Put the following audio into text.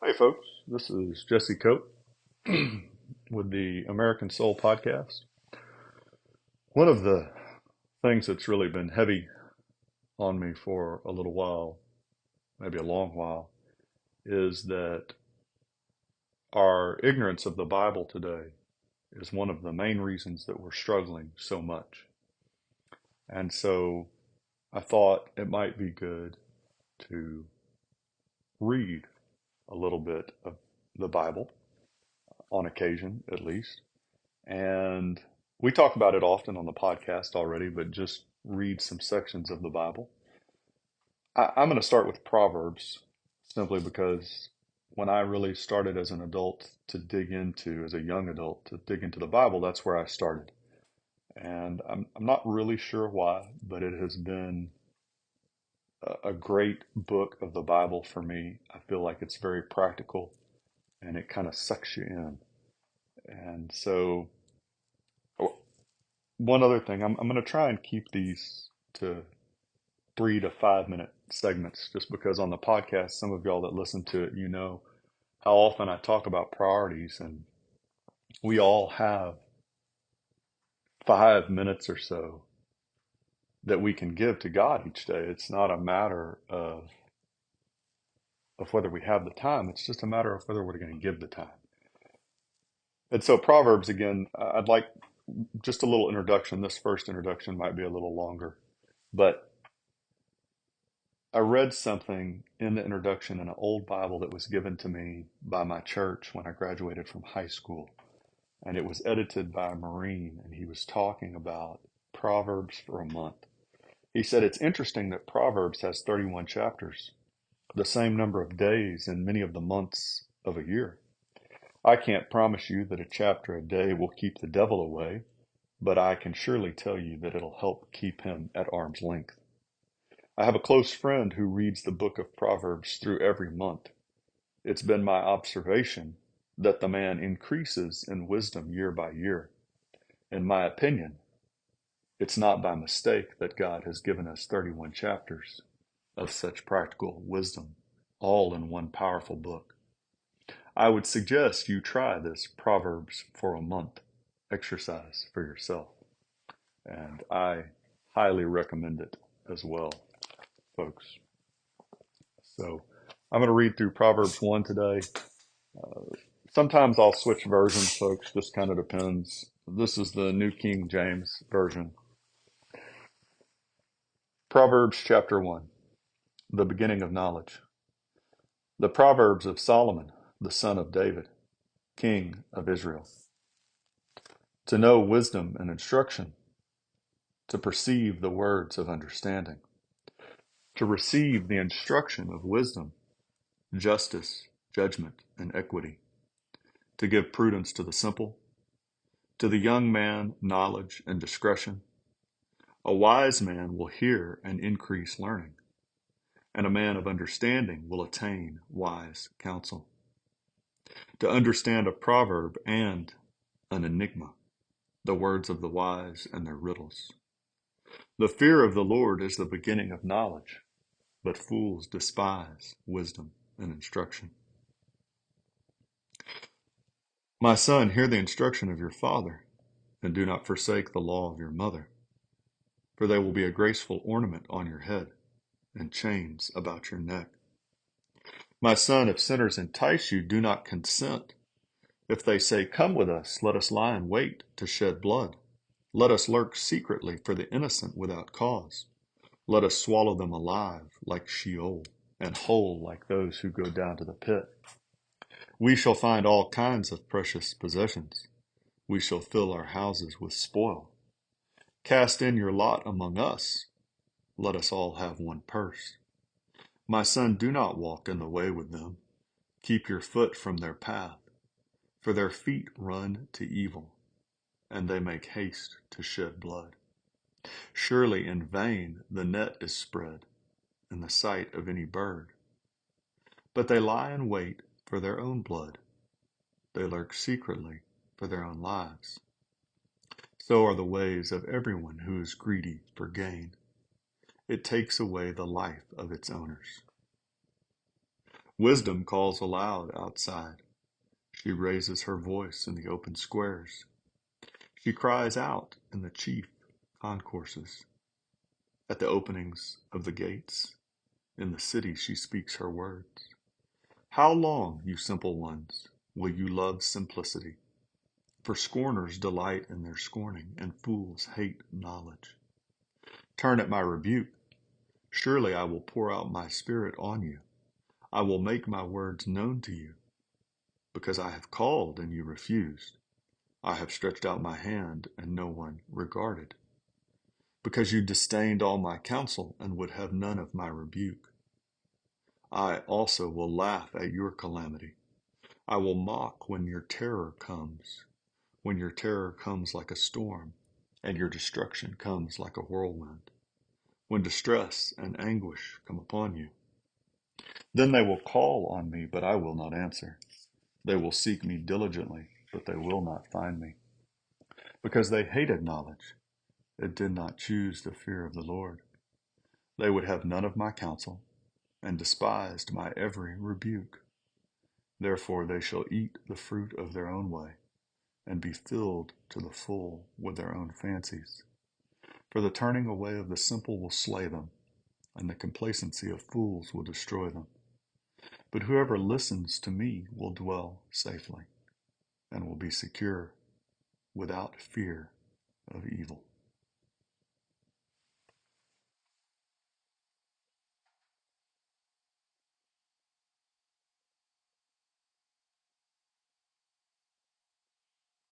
Hey, folks. This is Jesse Coate with the American Soul Podcast. One of the things that's really been heavy on me for a little while, maybe a long while, is that our ignorance of the Bible today is one of the main reasons that we're struggling so much. And so I thought it might be good to read a little bit of the Bible, on occasion at least. And we talk about it often on the podcast already, but just read some sections of the Bible. I'm going to start with Proverbs simply because when I really started as an adult to dig into, as a young adult, to dig into the Bible, that's where I started. And I'm not really sure why, but it has been a great book of the Bible for me. I feel like it's very practical and it kind of sucks you in. And so one other thing, I'm going to try and keep these to 3 to 5 minute segments just because on the podcast, some of y'all that listen to it, you know how often I talk about priorities, and we all have 5 minutes or so that we can give to God each day. It's not a matter of whether we have the time. It's just a matter of whether we're going to give the time. And so Proverbs, again, I'd like just a little introduction. This first introduction might be a little longer, but I read something in the introduction in an old Bible that was given to me by my church when I graduated from high school. And it was edited by a Marine, and he was talking about Proverbs for a month. He said, it's interesting that Proverbs has 31 chapters, the same number of days in many of the months of a year. I can't promise you that a chapter a day will keep the devil away, but I can surely tell you that it'll help keep him at arm's length. I have a close friend who reads the book of Proverbs through every month. It's been my observation that the man increases in wisdom year by year. In my opinion, it's not by mistake that God has given us 31 chapters of such practical wisdom, all in one powerful book. I would suggest you try this Proverbs for a month exercise for yourself. And I highly recommend it as well, folks. So I'm going to read through Proverbs 1 today. Sometimes I'll switch versions, folks. Just kind of depends. This is the New King James Version. Proverbs chapter 1, the beginning of knowledge. The Proverbs of Solomon, the son of David, king of Israel. To know wisdom and instruction, to perceive the words of understanding, to receive the instruction of wisdom, justice, judgment, and equity, to give prudence to the simple, to the young man knowledge and discretion. A wise man will hear and increase learning, and a man of understanding will attain wise counsel. To understand a proverb and an enigma, the words of the wise and their riddles. The fear of the Lord is the beginning of knowledge, but fools despise wisdom and instruction. My son, hear the instruction of your father, and do not forsake the law of your mother, for they will be a graceful ornament on your head and chains about your neck. My son, if sinners entice you, do not consent. If they say, come with us, let us lie in wait to shed blood. Let us lurk secretly for the innocent without cause. Let us swallow them alive like Sheol, and whole like those who go down to the pit. We shall find all kinds of precious possessions. We shall fill our houses with spoil. Cast in your lot among us. Let us all have one purse. My son, do not walk in the way with them. Keep your foot from their path, for their feet run to evil, and they make haste to shed blood. Surely in vain the net is spread in the sight of any bird. But they lie in wait for their own blood. They lurk secretly for their own lives. So are the ways of everyone who is greedy for gain. It takes away the life of its owners. Wisdom calls aloud outside. She raises her voice in the open squares. She cries out in the chief concourses. At the openings of the gates, in the city she speaks her words. How long, you simple ones, will you love simplicity? For scorners delight in their scorning, and fools hate knowledge. Turn at my rebuke. Surely I will pour out my spirit on you. I will make my words known to you. Because I have called and you refused. I have stretched out my hand and no one regarded. Because you disdained all my counsel and would have none of my rebuke. I also will laugh at your calamity. I will mock when your terror comes. When your terror comes like a storm, and your destruction comes like a whirlwind. When distress and anguish come upon you. Then they will call on me, but I will not answer. They will seek me diligently, but they will not find me. Because they hated knowledge, and did not choose the fear of the Lord. They would have none of my counsel, and despised my every rebuke. Therefore they shall eat the fruit of their own way, and be filled to the full with their own fancies. For the turning away of the simple will slay them, and the complacency of fools will destroy them. But whoever listens to me will dwell safely, and will be secure without fear of evil.